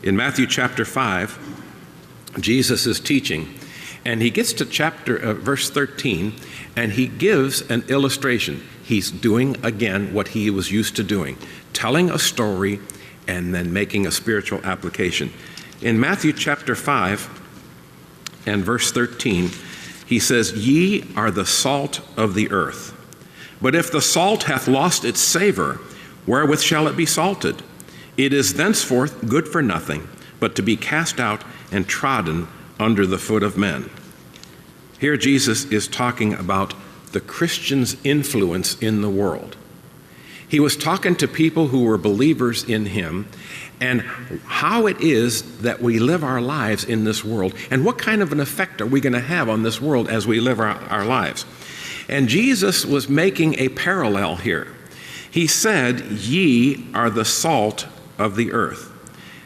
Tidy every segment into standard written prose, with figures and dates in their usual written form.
In Matthew chapter 5, Jesus is teaching, and he gets to verse 13, and he gives an illustration. He's doing again what he was used to doing, telling a story and then making a spiritual application. In Matthew chapter 5 and verse 13, he says, "Ye are the salt of the earth. But if the salt hath lost its savor, wherewith shall it be salted? It is thenceforth good for nothing, but to be cast out and trodden under the foot of men." Here Jesus is talking about the Christian's influence in the world. He was talking to people who were believers in him and how it is that we live our lives in this world and what kind of an effect are we going to have on this world as we live our lives. And Jesus was making a parallel here. He said, "Ye are the salt of the earth."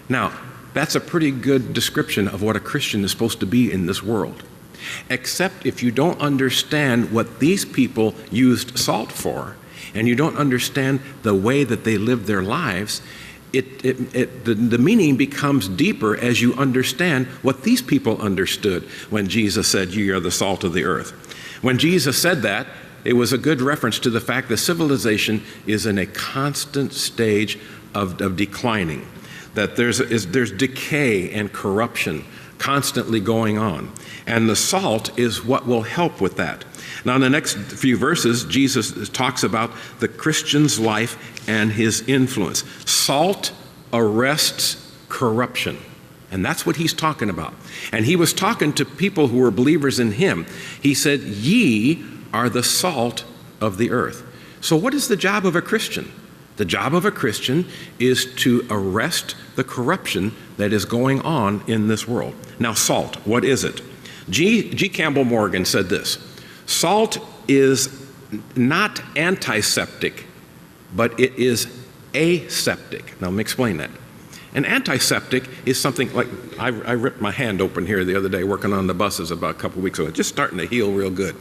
Now, that's a pretty good description of what a Christian is supposed to be in this world. Except if you don't understand what these people used salt for, and you don't understand the way that they lived their lives, the meaning becomes deeper as you understand what these people understood when Jesus said, "Ye are the salt of the earth." When Jesus said that, it was a good reference to the fact that civilization is in a constant stage of declining, that there's decay and corruption constantly going on. And the salt is what will help with that. Now, in the next few verses, Jesus talks about the Christian's life and his influence. Salt arrests corruption. And that's what he's talking about. And he was talking to people who were believers in him. He said, "Ye are the salt of the earth." So what is the job of a Christian? The job of a Christian is to arrest the corruption that is going on in this world. Now, salt, what is it? G. Campbell Morgan said this: "Salt is not antiseptic, but it is aseptic." Now, let me explain that. An antiseptic is something like, I ripped my hand open here the other day working on the buses about a couple weeks ago, just starting to heal real good.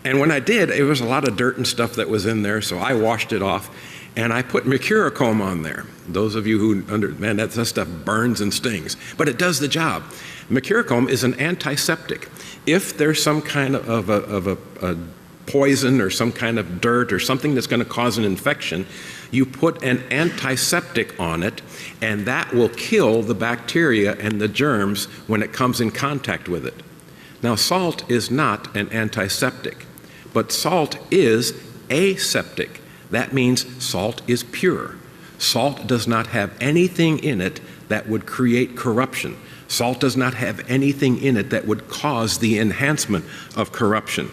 And when I did, it was a lot of dirt and stuff that was in there, so I washed it off, and I put Mercurochrome on there. Those of you who man, that stuff burns and stings, but it does the job. Mercurochrome is an antiseptic. If there's some kind of a poison or some kind of dirt or something that's going to cause an infection, you put an antiseptic on it, and that will kill the bacteria and the germs when it comes in contact with it. Now, salt is not an antiseptic, but salt is aseptic. That means salt is pure. Salt does not have anything in it that would create corruption. Salt does not have anything in it that would cause the enhancement of corruption.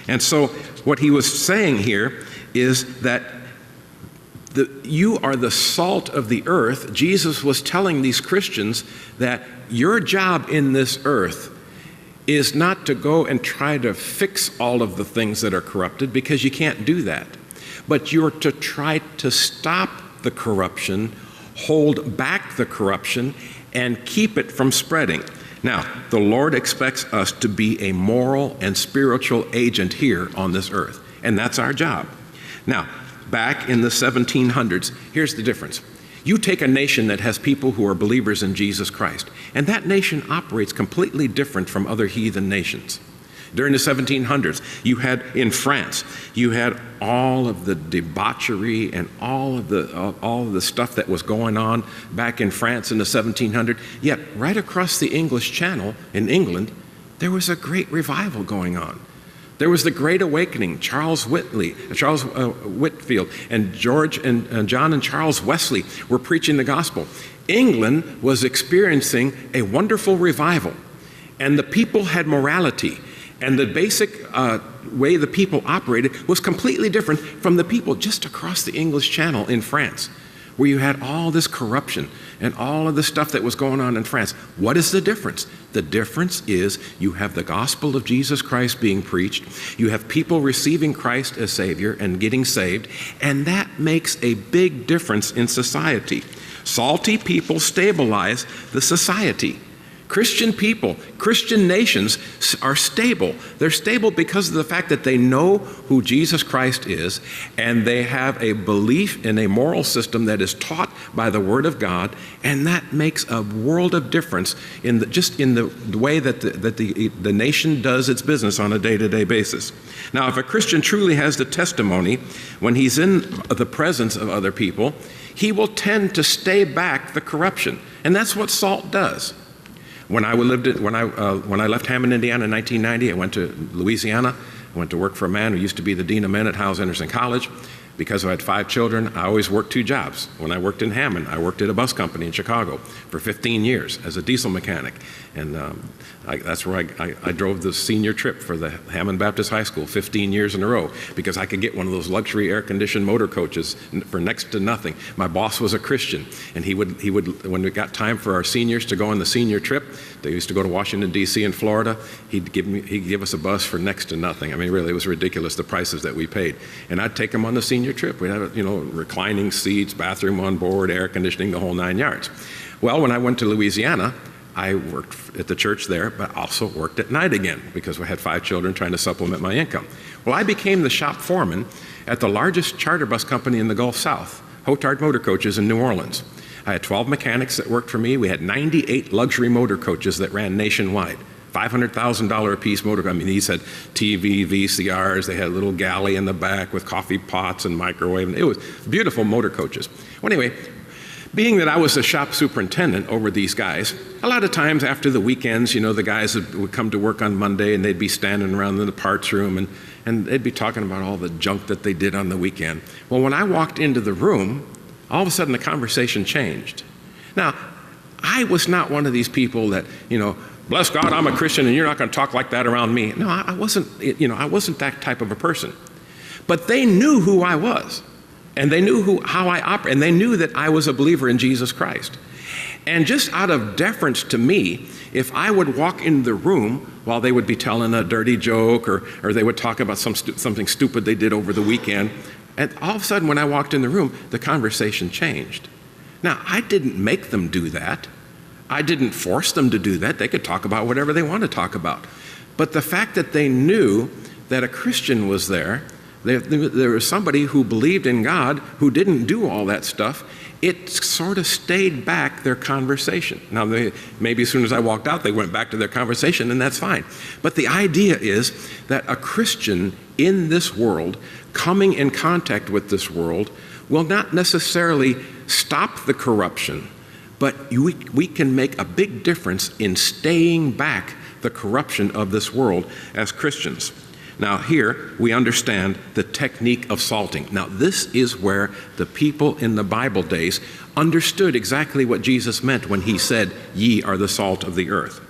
And so what he was saying here is that you are the salt of the earth. Jesus was telling these Christians that your job in this earth is not to go and try to fix all of the things that are corrupted, because you can't do that. But you're to try to stop the corruption, hold back the corruption, and keep it from spreading. Now, the Lord expects us to be a moral and spiritual agent here on this earth, and that's our job. Now, back in the 1700s, here's the difference. You take a nation that has people who are believers in Jesus Christ, and that nation operates completely different from other heathen nations. During the 1700s, you had, in France, you had all of the debauchery and all of the stuff that was going on back in France in the 1700s. Yet, right across the English Channel in England, there was a great revival going on. There was the Great Awakening. Charles Whitfield and George and John and Charles Wesley were preaching the gospel. England was experiencing a wonderful revival, and the people had morality. And the basic way the people operated was completely different from the people just across the English Channel in France, where you had all this corruption and all of the stuff that was going on in France. What is the difference? The difference is you have the gospel of Jesus Christ being preached, you have people receiving Christ as Savior and getting saved, and that makes a big difference in society. Salty people stabilize the society. Christian people, Christian nations are stable. They're stable because of the fact that they know who Jesus Christ is, and they have a belief in a moral system that is taught by the Word of God, and that makes a world of difference in the way that the nation does its business on a day-to-day basis. Now, if a Christian truly has the testimony when he's in the presence of other people, he will tend to stay back the corruption, and that's what salt does. When I left Hammond, Indiana in 1990, I went to Louisiana. I went to work for a man who used to be the dean of men at Hyles-Anderson College. Because I had 5 children, I always worked 2 jobs. When I worked in Hammond, I worked at a bus company in Chicago for 15 years as a diesel mechanic. And that's where I drove the senior trip for the Hammond Baptist High School 15 years in a row, because I could get one of those luxury air-conditioned motor coaches for next to nothing. My boss was a Christian, and he would when we got time for our seniors to go on the senior trip, they used to go to Washington, D.C. and Florida, he'd give us a bus for next to nothing. I mean, really, it was ridiculous, the prices that we paid. And I'd take them on the senior trip. We'd have, reclining seats, bathroom on board, air conditioning, the whole 9 yards. Well, when I went to Louisiana, I worked at the church there, but also worked at night again because we had 5 children trying to supplement my income. Well, I became the shop foreman at the largest charter bus company in the Gulf South, Hotard Motor Coaches in New Orleans. I had 12 mechanics that worked for me. We had 98 luxury motor coaches that ran nationwide. $500,000 a piece motor. I mean, these had TV, VCRs. They had a little galley in the back with coffee pots and microwave. It was beautiful motor coaches. Well, anyway, being that I was the shop superintendent over these guys, a lot of times after the weekends, the guys would come to work on Monday and they'd be standing around in the parts room and they'd be talking about all the junk that they did on the weekend. Well, when I walked into the room, all of a sudden the conversation changed. Now, I was not one of these people that, bless God, I'm a Christian and you're not going to talk like that around me. No, I wasn't, I wasn't that type of a person. But they knew who I was. And they knew how I operate, and they knew that I was a believer in Jesus Christ. And just out of deference to me, if I would walk into the room while they would be telling a dirty joke or they would talk about something stupid they did over the weekend, and all of a sudden when I walked in the room, the conversation changed. Now, I didn't make them do that. I didn't force them to do that. They could talk about whatever they want to talk about. But the fact that they knew that a Christian was there was somebody who believed in God, who didn't do all that stuff, it sort of stayed back their conversation. Now, maybe as soon as I walked out, they went back to their conversation, and that's fine. But the idea is that a Christian in this world, coming in contact with this world, will not necessarily stop the corruption, but we can make a big difference in staying back the corruption of this world as Christians. Now here, we understand the technique of salting. Now this is where the people in the Bible days understood exactly what Jesus meant when he said, "Ye are the salt of the earth."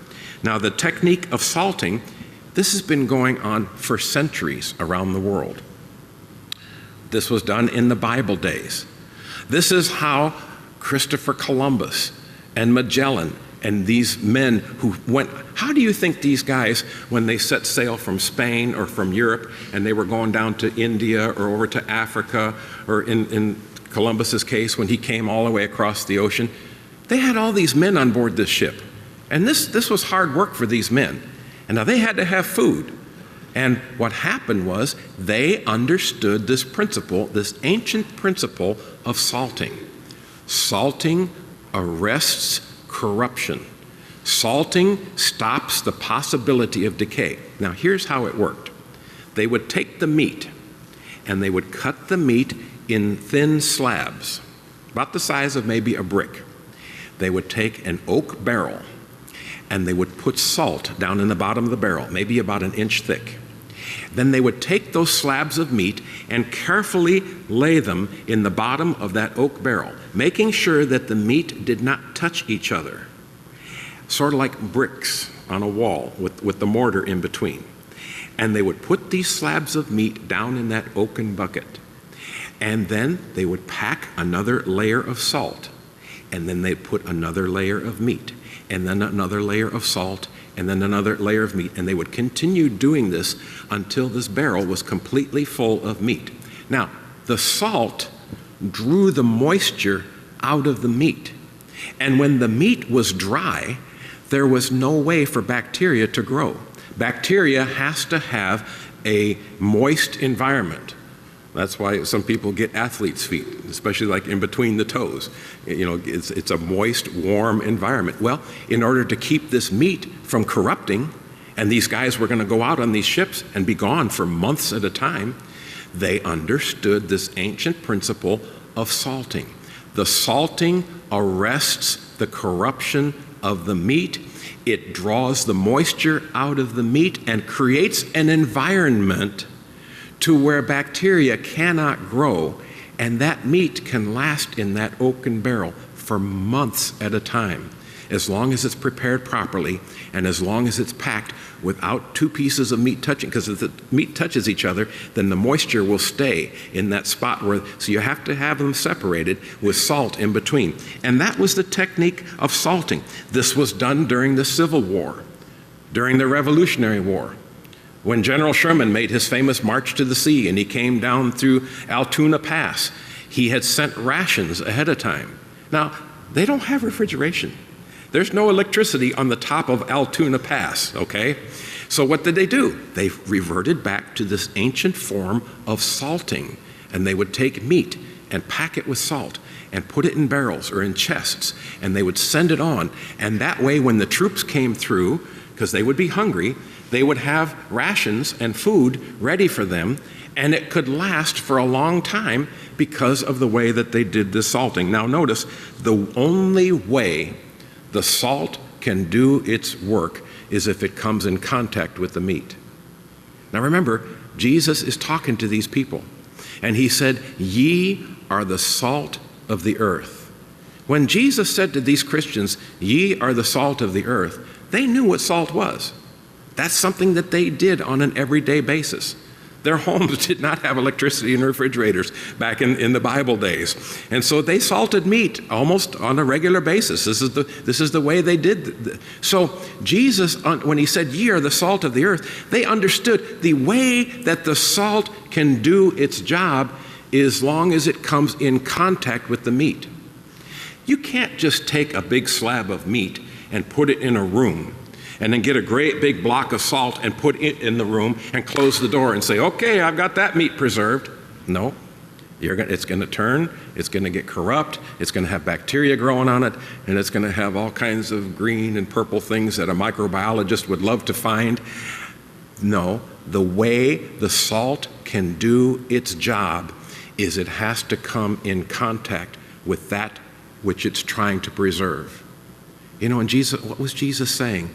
Now the technique of salting, this has been going on for centuries around the world. This was done in the Bible days. This is how Christopher Columbus and Magellan and these men who went, how do you think these guys, when they set sail from Spain or from Europe and they were going down to India or over to Africa, or in Columbus's case, when he came all the way across the ocean, they had all these men on board this ship. And this was hard work for these men. And now they had to have food. And what happened was they understood this principle, this ancient principle of salting. Salting arrests corruption. Salting stops the possibility of decay. Now here's how it worked. They would take the meat and they would cut the meat in thin slabs, about the size of maybe a brick. They would take an oak barrel and they would put salt down in the bottom of the barrel, maybe about an inch thick. Then they would take those slabs of meat and carefully lay them in the bottom of that oak barrel, making sure that the meat did not touch each other, sort of like bricks on a wall with the mortar in between. And they would put these slabs of meat down in that oaken bucket. And then they would pack another layer of salt. And then they'd put another layer of meat. And then another layer of salt. And then another layer of meat. And they would continue doing this until this barrel was completely full of meat. Now, the salt drew the moisture out of the meat. And when the meat was dry, there was no way for bacteria to grow. Bacteria has to have a moist environment. That's why some people get athlete's feet, especially like in between the toes. It's a moist, warm environment. Well, in order to keep this meat from corrupting, and these guys were going to go out on these ships and be gone for months at a time, they understood this ancient principle of salting. The salting arrests the corruption of the meat. It draws the moisture out of the meat and creates an environment to where bacteria cannot grow, and that meat can last in that oaken barrel for months at a time, as long as it's prepared properly and as long as it's packed without two pieces of meat touching, because if the meat touches each other, then the moisture will stay in that spot so you have to have them separated with salt in between. And that was the technique of salting. This was done during the Civil War, during the Revolutionary War. When General Sherman made his famous March to the Sea and he came down through Altoona Pass, he had sent rations ahead of time. Now, they don't have refrigeration. There's no electricity on the top of Altoona Pass, okay? So what did they do? They reverted back to this ancient form of salting, and they would take meat and pack it with salt and put it in barrels or in chests, and they would send it on. And that way, when the troops came through, because they would be hungry, they would have rations and food ready for them, and it could last for a long time because of the way that they did the salting. Now notice, the only way the salt can do its work is if it comes in contact with the meat. Now remember, Jesus is talking to these people, and he said, "Ye are the salt of the earth." When Jesus said to these Christians, "Ye are the salt of the earth," they knew what salt was. That's something that they did on an everyday basis. Their homes did not have electricity and refrigerators back in the Bible days. And so they salted meat almost on a regular basis. This is the way they did. So Jesus, when he said, "Ye are the salt of the earth," they understood the way that the salt can do its job as long as it comes in contact with the meat. You can't just take a big slab of meat and put it in a room and then get a great big block of salt and put it in the room and close the door and say, "Okay, I've got that meat preserved." No, it's going to turn, it's going to get corrupt, it's going to have bacteria growing on it, and it's going to have all kinds of green and purple things that a microbiologist would love to find. No, the way the salt can do its job is it has to come in contact with that which it's trying to preserve. And Jesus, what was Jesus saying?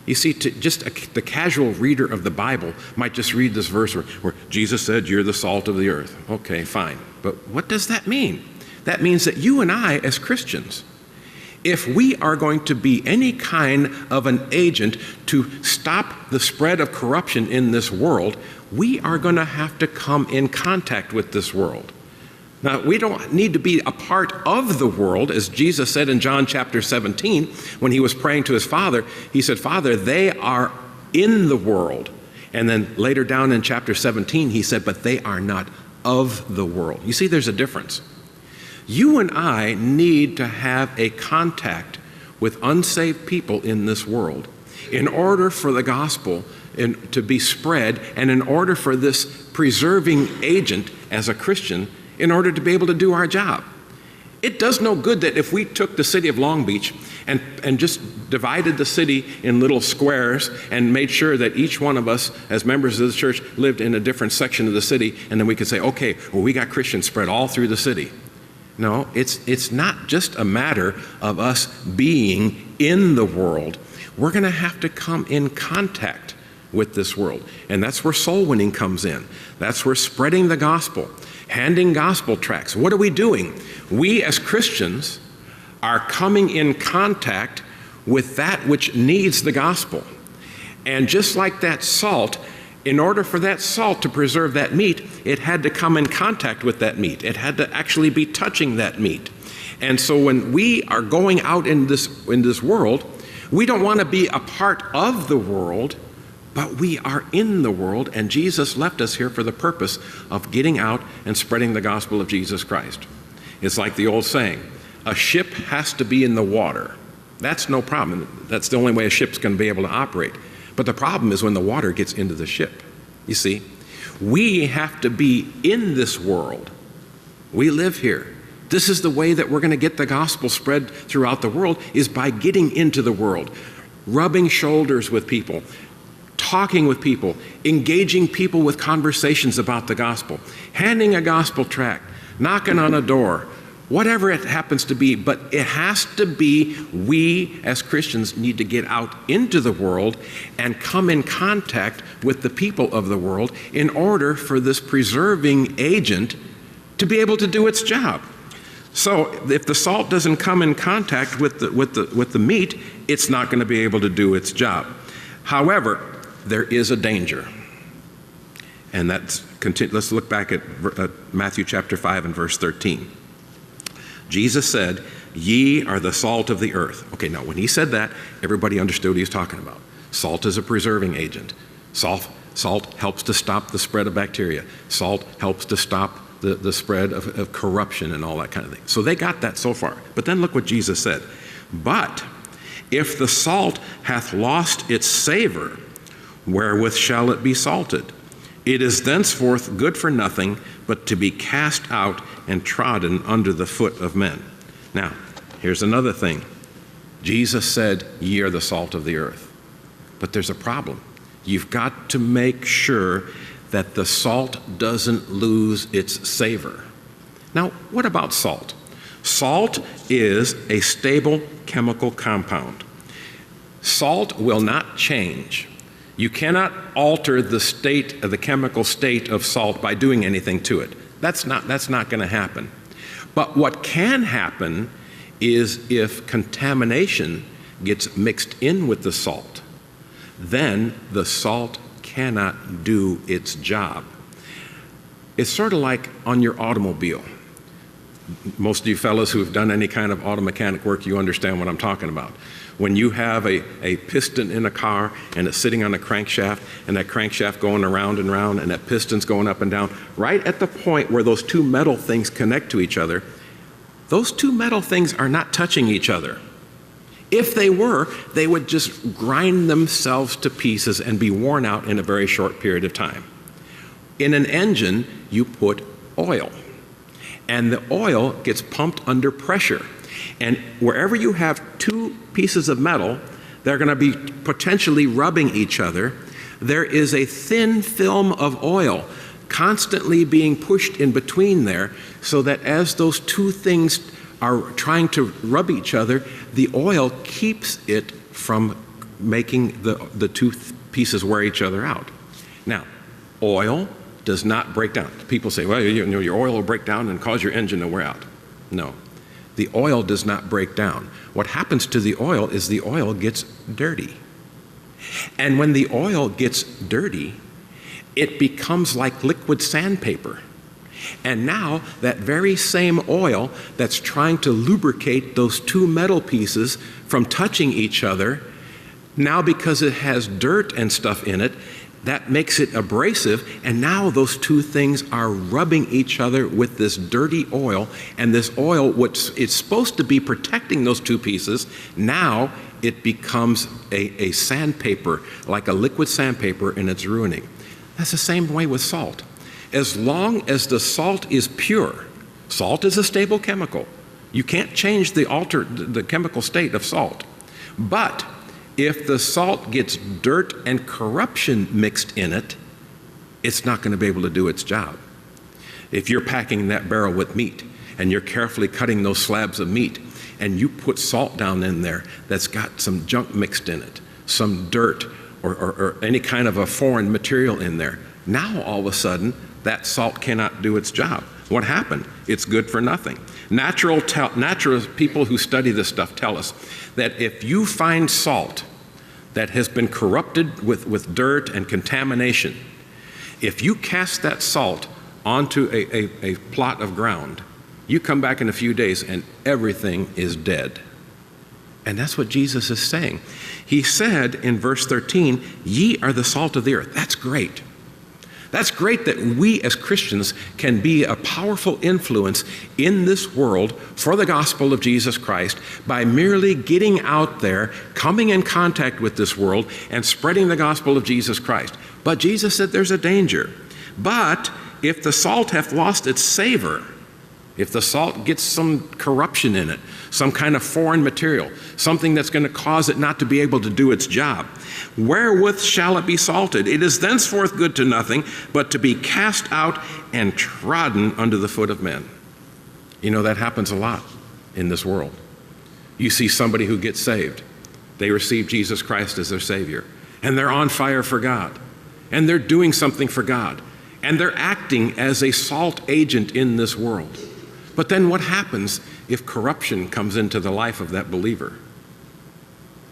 You see, the casual reader of the Bible might just read this verse where Jesus said, "You're the salt of the earth." Okay, fine. But what does that mean? That means that you and I, as Christians, if we are going to be any kind of an agent to stop the spread of corruption in this world, we are going to have to come in contact with this world. Now, we don't need to be a part of the world, as Jesus said in John chapter 17, when he was praying to his Father. He said, "Father, they are in the world." And then later down in chapter 17, he said, "But they are not of the world." You see, there's a difference. You and I need to have a contact with unsaved people in this world in order for the gospel to be spread, and in order for this preserving agent as a Christian, in order to be able to do our job. It does no good that if we took the city of Long Beach and just divided the city in little squares and made sure that each one of us as members of the church lived in a different section of the city, and then we could say, "Okay, well, we got Christians spread all through the city." No, it's not just a matter of us being in the world. We're going to have to come in contact with this world. And that's where soul winning comes in. That's where spreading the gospel, handing gospel tracts. What are we doing? We as Christians are coming in contact with that which needs the gospel. And just like that salt, in order for that salt to preserve that meat, it had to come in contact with that meat. It had to actually be touching that meat. And so when we are going out in this world, we don't want to be a part of the world, but we are in the world, and Jesus left us here for the purpose of getting out and spreading the gospel of Jesus Christ. It's like the old saying, a ship has to be in the water. That's no problem. That's the only way a ship's going to be able to operate. But the problem is when the water gets into the ship. You see, we have to be in this world. We live here. This is the way that we're going to get the gospel spread throughout the world, is by getting into the world, rubbing shoulders with people, talking with people, engaging people with conversations about the gospel, handing a gospel tract, knocking on a door, whatever it happens to be. But it has to be, we as Christians need to get out into the world and come in contact with the people of the world in order for this preserving agent to be able to do its job. So if the salt doesn't come in contact with the meat, it's not going to be able to do its job. However, there is a danger. And let's look back at Matthew chapter 5 and verse 13. Jesus said, "Ye are the salt of the earth." Okay, now when he said that, everybody understood what he was talking about. Salt is a preserving agent. Salt helps to stop the spread of bacteria. Salt helps to stop the spread of corruption and all that kind of thing. So they got that so far. But then look what Jesus said. "But if the salt hath lost its savor, wherewith shall it be salted? It is thenceforth good for nothing, but to be cast out and trodden under the foot of men." Now, here's another thing. Jesus said, "Ye are the salt of the earth." But there's a problem. You've got to make sure that the salt doesn't lose its savor. Now, what about salt? Salt is a stable chemical compound. Salt will not change. You cannot alter the chemical state of salt by doing anything to it. That's not going to happen. But what can happen is if contamination gets mixed in with the salt, then the salt cannot do its job. It's sort of like on your automobile. Most of you fellows who have done any kind of auto mechanic work, you understand what I'm talking about. When you have a piston in a car and it's sitting on a crankshaft, and that crankshaft going around and around, and that piston's going up and down, right at the point where those two metal things connect to each other, those two metal things are not touching each other. If they were, they would just grind themselves to pieces and be worn out in a very short period of time. In an engine, you put oil, and the oil gets pumped under pressure. And wherever you have two pieces of metal, they're going to be potentially rubbing each other. There is a thin film of oil constantly being pushed in between there, so that as those two things are trying to rub each other, the oil keeps it from making the two pieces wear each other out. Now, oil does not break down. People say, well, your oil will break down and cause your engine to wear out. No, the oil does not break down. What happens to the oil is the oil gets dirty. And when the oil gets dirty, it becomes like liquid sandpaper. And now that very same oil that's trying to lubricate those two metal pieces from touching each other, now because it has dirt and stuff in it, that makes it abrasive, and now those two things are rubbing each other with this dirty oil, and this oil, which is supposed to be protecting those two pieces, now it becomes a sandpaper, like a liquid sandpaper, and it's ruining. That's the same way with salt. As long as the salt is pure, salt is a stable chemical. You can't change the chemical state of salt. But if the salt gets dirt and corruption mixed in it, it's not going to be able to do its job. If you're packing that barrel with meat and you're carefully cutting those slabs of meat and you put salt down in there that's got some junk mixed in it, some dirt or any kind of a foreign material in there, now all of a sudden that salt cannot do its job. What happened? It's good for nothing. Natural people who study this stuff tell us that if you find salt that has been corrupted with dirt and contamination, if you cast that salt onto a plot of ground, you come back in a few days and everything is dead. And that's what Jesus is saying. He said in verse 13, "Ye are the salt of the earth." That's great. That's great that we as Christians can be a powerful influence in this world for the gospel of Jesus Christ by merely getting out there, coming in contact with this world, and spreading the gospel of Jesus Christ. But Jesus said there's a danger. But if the salt hath lost its savor, if the salt gets some corruption in it, some kind of foreign material, something that's going to cause it not to be able to do its job, wherewith shall it be salted? It is thenceforth good to nothing, but to be cast out and trodden under the foot of men. You know, that happens a lot in this world. You see somebody who gets saved. They receive Jesus Christ as their Savior, and they're on fire for God, and they're doing something for God, and they're acting as a salt agent in this world. But then what happens if corruption comes into the life of that believer?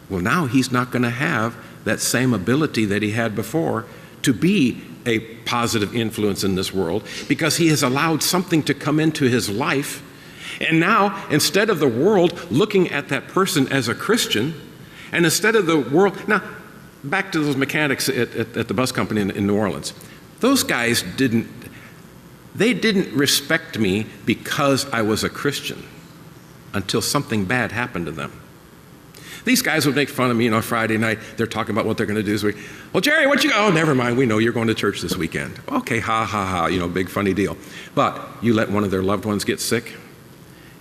Well, now he's not going to have that same ability that he had before to be a positive influence in this world, because he has allowed something to come into his life. And now, instead of the world looking at that person as a Christian, and instead of the world, now back to those mechanics at the bus company in New Orleans, those guys didn't respect me because I was a Christian until something bad happened to them. These guys would make fun of me, Friday night. They're talking about what they're going to do this week. Well, Jerry, oh, never mind. We know you're going to church this weekend. Okay, ha, ha, ha, big funny deal. But you let one of their loved ones get sick.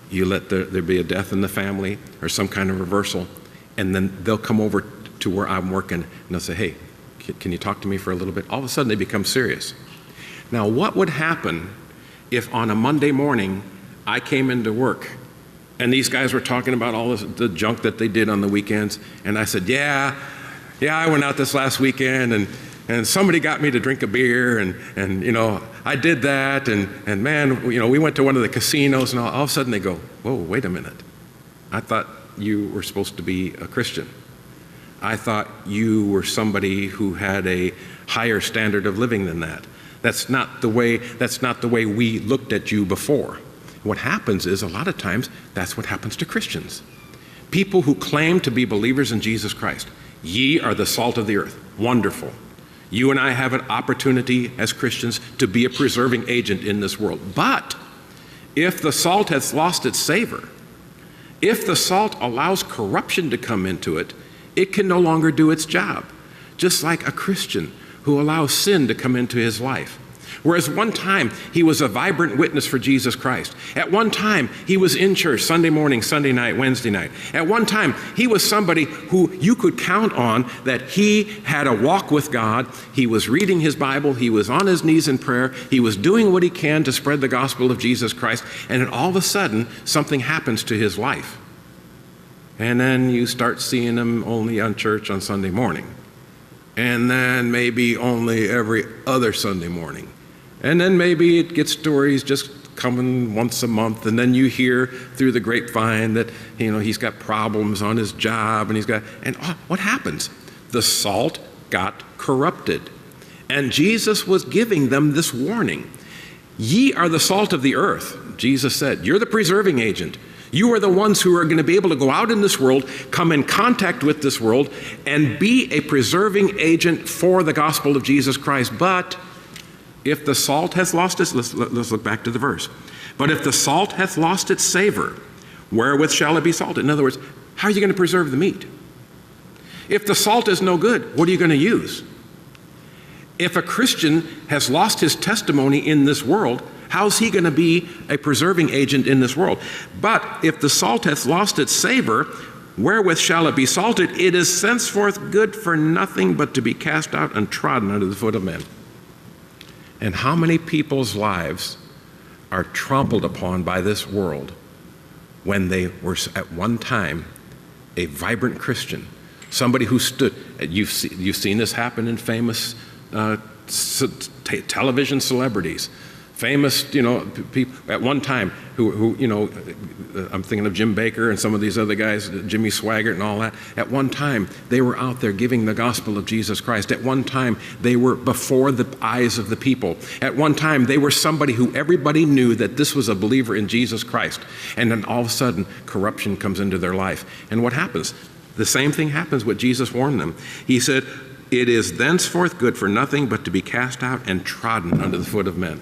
You let there be a death in the family or some kind of reversal. And then they'll come over to where I'm working and they'll say, hey, can you talk to me for a little bit? All of a sudden they become serious. Now, what would happen if on a Monday morning I came into work and these guys were talking about all the junk that they did on the weekends, and I said, yeah, I went out this last weekend and somebody got me to drink a beer and I did that and man, we went to one of the casinos, and all of a sudden they go, whoa, wait a minute. I thought you were supposed to be a Christian. I thought you were somebody who had a higher standard of living than that. That's not the way we looked at you before. What happens is, a lot of times, that's what happens to Christians. People who claim to be believers in Jesus Christ. Ye are the salt of the earth. Wonderful. You and I have an opportunity as Christians to be a preserving agent in this world. But if the salt has lost its savor, if the salt allows corruption to come into it, it can no longer do its job. Just like a Christian who allows sin to come into his life. Whereas one time he was a vibrant witness for Jesus Christ. At one time he was in church Sunday morning, Sunday night, Wednesday night. At one time he was somebody who you could count on that he had a walk with God. He was reading his Bible. He was on his knees in prayer. He was doing what he can to spread the gospel of Jesus Christ. And then all of a sudden something happens to his life. And then you start seeing him only on church on Sunday morning. And then maybe only every other Sunday morning. And then maybe it gets to where he's just coming once a month, and then you hear through the grapevine that he's got problems on his job, and what happens? The salt got corrupted. And Jesus was giving them this warning. Ye are the salt of the earth, Jesus said. You're the preserving agent. You are the ones who are going to be able to go out in this world, come in contact with this world, and be a preserving agent for the gospel of Jesus Christ. But if the salt has lost its, let's look back to the verse. But if the salt hath lost its savor, wherewith shall it be salted? In other words, how are you going to preserve the meat? If the salt is no good, what are you going to use? If a Christian has lost his testimony in this world, how's he going to be a preserving agent in this world? But if the salt hath lost its savor, wherewith shall it be salted? It is henceforth good for nothing but to be cast out and trodden under the foot of men. And how many people's lives are trampled upon by this world when they were at one time a vibrant Christian, somebody who stood? You've seen this happen in famous television celebrities, famous, people at one time who I'm thinking of Jim Baker and some of these other guys, Jimmy Swaggart and all that. At one time, they were out there giving the gospel of Jesus Christ. At one time, they were before the eyes of the people. At one time, they were somebody who everybody knew that this was a believer in Jesus Christ. And then all of a sudden, corruption comes into their life. And what happens? The same thing happens what Jesus warned them. He said, it is thenceforth good for nothing but to be cast out and trodden under the foot of men.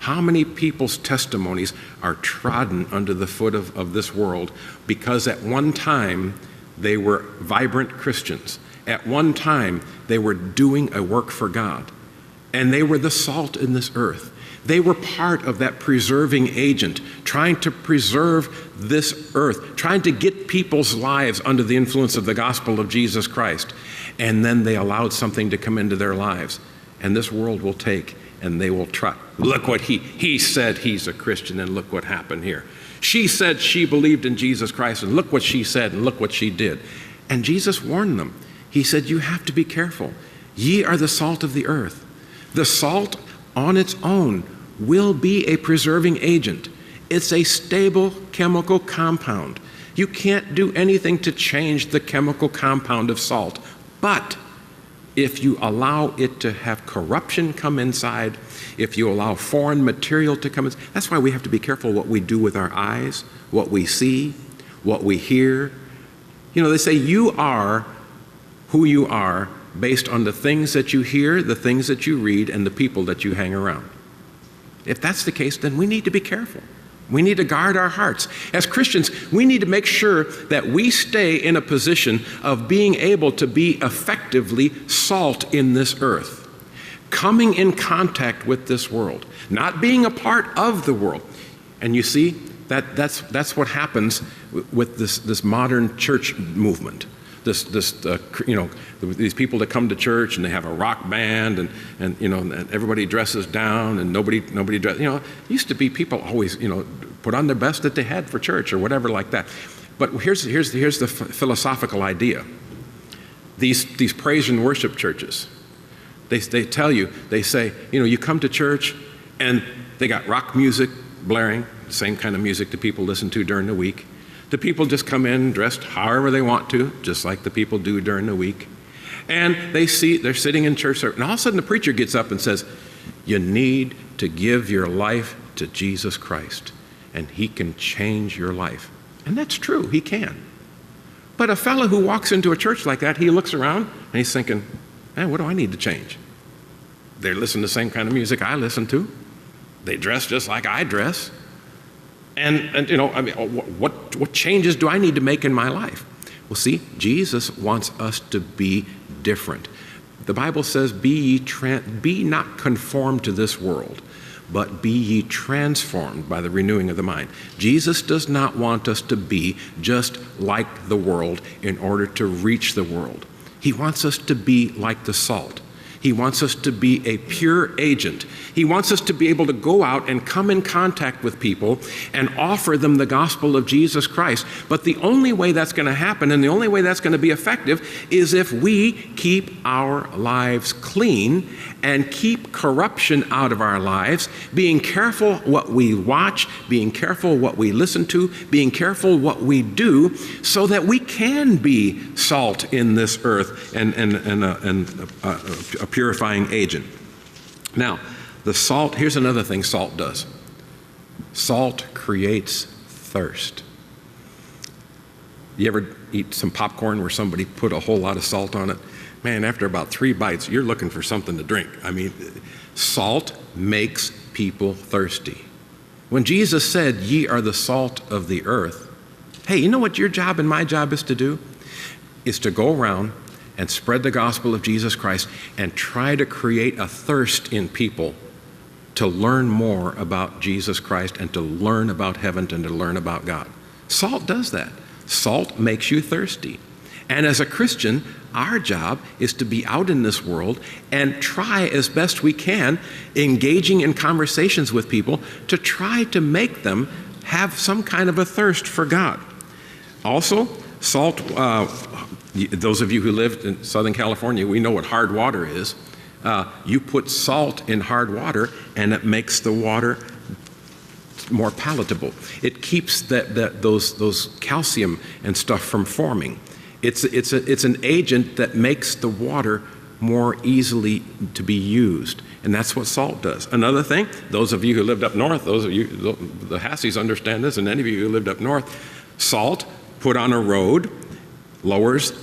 How many people's testimonies are trodden under the foot of this world because at one time they were vibrant Christians. At one time they were doing a work for God, and they were the salt in this earth. They were part of that preserving agent, trying to preserve this earth, trying to get people's lives under the influence of the gospel of Jesus Christ. And then they allowed something to come into their lives, and this world will take and they will try. Look what he said he's a Christian, and look what happened here. She said she believed in Jesus Christ, and look what she said, and look what she did. And Jesus warned them. He said, you have to be careful. Ye are the salt of the earth. The salt on its own will be a preserving agent. It's a stable chemical compound. You can't do anything to change the chemical compound of salt. But if you allow it to have corruption come inside, if you allow foreign material to come in, that's why we have to be careful what we do with our eyes, what we see, what we hear. You know, they say you are who you are based on the things that you hear, the things that you read, and the people that you hang around. If that's the case, then we need to be careful. We need to guard our hearts. As Christians, we need to make sure that we stay in a position of being able to be effectively salt in this earth, coming in contact with this world, not being a part of the world. And you see, that's what happens with this modern church movement. These people that come to church and they have a rock band and everybody dresses down and nobody dresses. It used to be people always put on their best that they had for church or whatever like that. But here's the philosophical idea. These praise and worship churches, they tell you, they say, you come to church and they got rock music blaring, the same kind of music that people listen to during the week. The people just come in dressed however they want to, just like the people do during the week. And they're sitting in church, and all of a sudden the preacher gets up and says, you need to give your life to Jesus Christ, and he can change your life. And that's true, he can. But a fellow who walks into a church like that, he looks around and he's thinking, what do I need to change? They listen to the same kind of music I listen to. They dress just like I dress. And what changes do I need to make in my life? Well, see, Jesus wants us to be different. The Bible says, be not conformed to this world, but be ye transformed by the renewing of the mind. Jesus does not want us to be just like the world in order to reach the world. He wants us to be like the salt. He wants us to be a pure agent. He wants us to be able to go out and come in contact with people and offer them the gospel of Jesus Christ. But the only way that's going to happen and the only way that's going to be effective is if we keep our lives clean and keep corruption out of our lives, being careful what we watch, being careful what we listen to, being careful what we do, so that we can be salt in this earth and a purifying agent. Now, the salt, here's another thing salt does. Salt creates thirst. You ever eat some popcorn where somebody put a whole lot of salt on it? Man, after about 3 bites, you're looking for something to drink. I mean, salt makes people thirsty. When Jesus said, ye are the salt of the earth, hey, you know what your job and my job is to do? Is to go around and spread the gospel of Jesus Christ and try to create a thirst in people to learn more about Jesus Christ and to learn about heaven and to learn about God. Salt does that. Salt makes you thirsty. And as a Christian, our job is to be out in this world and try as best we can, engaging in conversations with people, to try to make them have some kind of a thirst for God. Also, salt, those of you who lived in Southern California, we know what hard water is. You put salt in hard water and it makes the water more palatable. It keeps those calcium and stuff from forming. It's an agent that makes the water more easily to be used. And that's what salt does. Another thing, those of you who lived up north, those of you, the Hassies understand this, and any of you who lived up north, salt put on a road lowers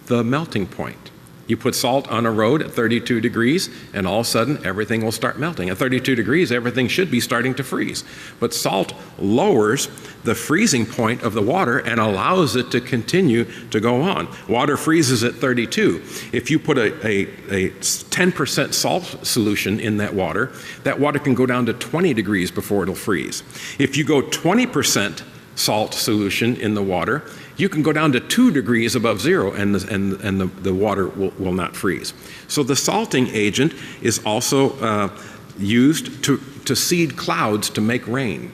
the melting point. You put salt on a road at 32 degrees, and all of a sudden, everything will start melting. At 32 degrees, everything should be starting to freeze. But salt lowers the freezing point of the water and allows it to continue to go on. Water freezes at 32. If you put a 10% salt solution in that water can go down to 20 degrees before it'll freeze. If you go 20% salt solution in the water, you can go down to 2 degrees above zero and the water will not freeze. So the salting agent is also used to seed clouds to make rain.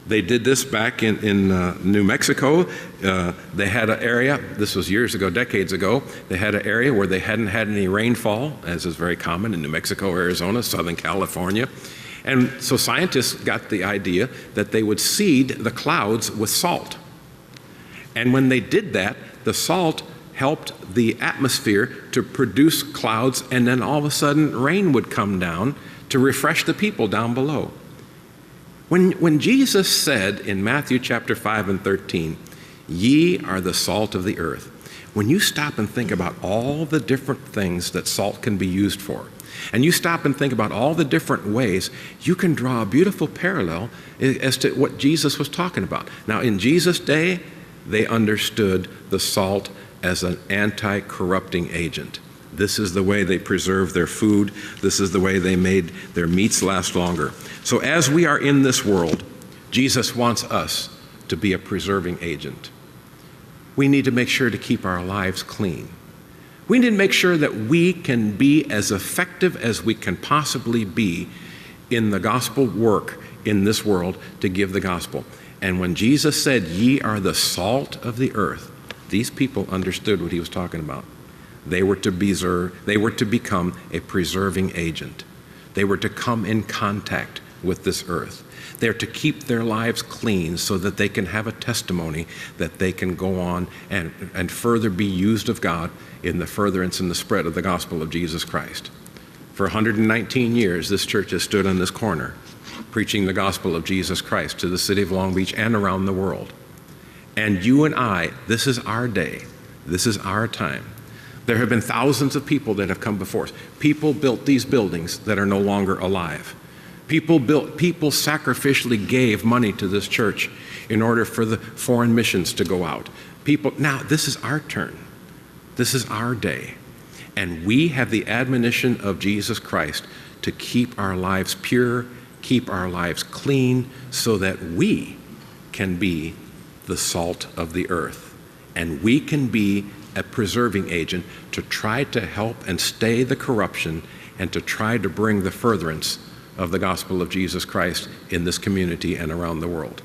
They did this back in New Mexico. They had an area, this was years ago, decades ago, they had an area where they hadn't had any rainfall, as is very common in New Mexico, Arizona, Southern California. And so scientists got the idea that they would seed the clouds with salt. And when they did that, the salt helped the atmosphere to produce clouds, and then all of a sudden rain would come down to refresh the people down below. When Jesus said in Matthew chapter 5 and 13, "Ye are the salt of the earth," when you stop and think about all the different things that salt can be used for, and you stop and think about all the different ways, you can draw a beautiful parallel as to what Jesus was talking about. Now, in Jesus' day, they understood the salt as an anti-corrupting agent. This is the way they preserved their food. This is the way they made their meats last longer. So as we are in this world, Jesus wants us to be a preserving agent. We need to make sure to keep our lives clean. We need to make sure that we can be as effective as we can possibly be in the gospel work in this world to give the gospel. And when Jesus said, "Ye are the salt of the earth," these people understood what he was talking about. They were to become a preserving agent. They were to come in contact with this earth. They're to keep their lives clean so that they can have a testimony that they can go on and further be used of God in the furtherance and the spread of the gospel of Jesus Christ. For 119 years, this church has stood on this corner preaching the gospel of Jesus Christ to the city of Long Beach and around the world. And you and I, this is our day. This is our time. There have been thousands of people that have come before us. People built these buildings that are no longer alive. People sacrificially gave money to this church in order for the foreign missions to go out. Now this is our turn. This is our day. And we have the admonition of Jesus Christ to keep our lives pure, keep our lives clean, so that we can be the salt of the earth. And we can be a preserving agent to try to help and stay the corruption and to try to bring the furtherance of the gospel of Jesus Christ in this community and around the world.